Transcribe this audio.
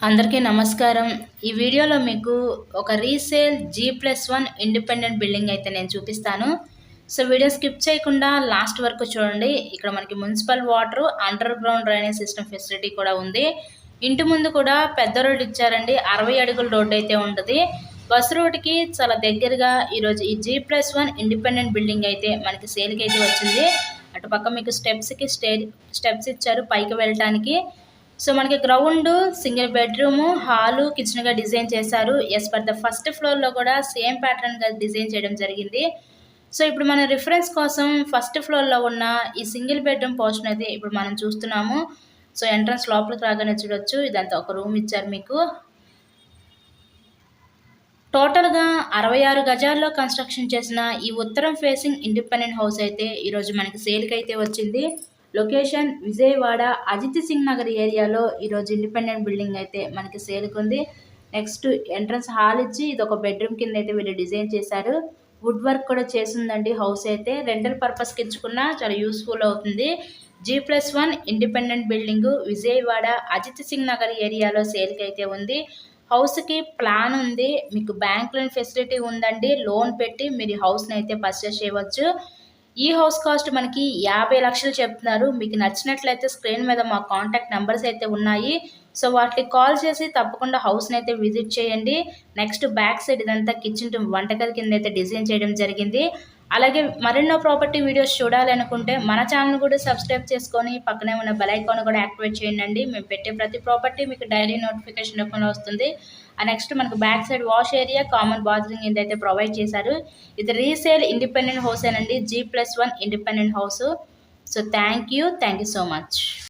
అందరికీ నమస్కారం. ఈ వీడియోలో మీకు ఒక రీసేల్ G+1 ఇండిపెండెంట్ బిల్డింగ్ అయితే నేను చూపిస్తాను. సో వీడియో స్కిప్ చేయకుండా లాస్ట్ వరకు చూడండి. ఇక్కడ మనకి municipal water, under ground drainage system facility కూడా ఉంది. ఇంటి ముందు కూడా పెద్ద రోడ్డు ఇచ్చారండి. 60 అడుగుల రోడ్డు అయితే ఉంటుంది. బస్ రోడ్డుకి చాలా దగ్గరగా ఈరోజు ఈ G+1 ఇండిపెండెంట్ బిల్డింగ్ అయితే మనకి సేల్కి అయితే వచ్చింది. అటుపక్క మీకు స్టెప్స్ ఇచ్చారు పైకి వెళ్ళటానికి. సో మనకి గ్రౌండ్ సింగిల్ బెడ్రూమ్, హాలు, కిచెన్గా డిజైన్ చేశారు. ఎస్ పర్ ద ఫస్ట్ ఫ్లోర్లో కూడా సేమ్ ప్యాటర్న్గా డిజైన్ చేయడం జరిగింది. సో ఇప్పుడు మన రిఫరెన్స్ కోసం ఫస్ట్ ఫ్లోర్లో ఉన్న ఈ సింగిల్ బెడ్రూమ్ పోర్షన్ అయితే ఇప్పుడు మనం చూస్తున్నాము. సో ఎంట్రన్స్ లోపలికి రాగానే చూడొచ్చు, ఇదంతా ఒక రూమ్ ఇచ్చారు మీకు. టోటల్గా 66 గజాల్లో కన్స్ట్రక్షన్ చేసిన ఈ ఉత్తరం ఫేసింగ్ ఇండిపెండెంట్ హౌస్ అయితే ఈరోజు మనకి సేల్కి అయితే వచ్చింది. లొకేషన్ విజయవాడ అజిత్ సింగ్ నగర్ ఏరియాలో ఈరోజు ఇండిపెండెంట్ బిల్డింగ్ అయితే మనకి సేల్కి ఉంది. నెక్స్ట్ ఎంట్రన్స్ హాల్ ఇచ్చి ఇది ఒక బెడ్రూమ్ కింద అయితే వీళ్ళు డిజైన్ చేశారు. వుడ్ వర్క్ కూడా చేసిందండి. హౌస్ అయితే రెంటల్ పర్పస్కి ఇచ్చుకున్నా చాలా యూస్ఫుల్ అవుతుంది. G+1 independent building Vijayawada Ajit Singh Nagar ఏరియాలో సేల్కి అయితే ఉంది. హౌస్కి ప్లాన్ ఉంది, మీకు బ్యాంక్ లోన్ ఫెసిలిటీ ఉందండి. లోన్ పెట్టి మీరు హౌస్ని అయితే పర్చేస్ చేయవచ్చు. ఈ హౌస్ కాస్ట్ మనకి 50 లక్షలు చెప్తున్నారు. మీకు నచ్చినట్లయితే స్క్రీన్ మీద మా కాంటాక్ట్ నెంబర్స్ అయితే ఉన్నాయి. సో వాటికి కాల్ చేసి తప్పకుండా హౌస్ని అయితే విజిట్ చేయండి. నెక్స్ట్ బ్యాక్ సైడ్ ఇదంతా కిచెన్ వంటగది కింద అయితే డిజైన్ చేయడం జరిగింది. అలాగే మరెన్నో ప్రాపర్టీ వీడియోస్ చూడాలి అనుకుంటే మన ఛానల్ కూడా సబ్స్క్రైబ్ చేసుకొని పక్కనే ఉన్న బెల్ ఐకాన్ కూడా యాక్టివేట్ చేయండి. మేము పెట్టే ప్రతి ప్రాపర్టీ మీకు డైలీ నోటిఫికేషన్ రూపంలో వస్తుంది. నెక్స్ట్ మనకు back side wash area, common bathroom ఇదైతే ప్రొవైడ్ చేశారు. ఇది రీసేల్ ఇండిపెండెంట్ హౌస్ ఏనండి, G+1 independent house. So thank you so much.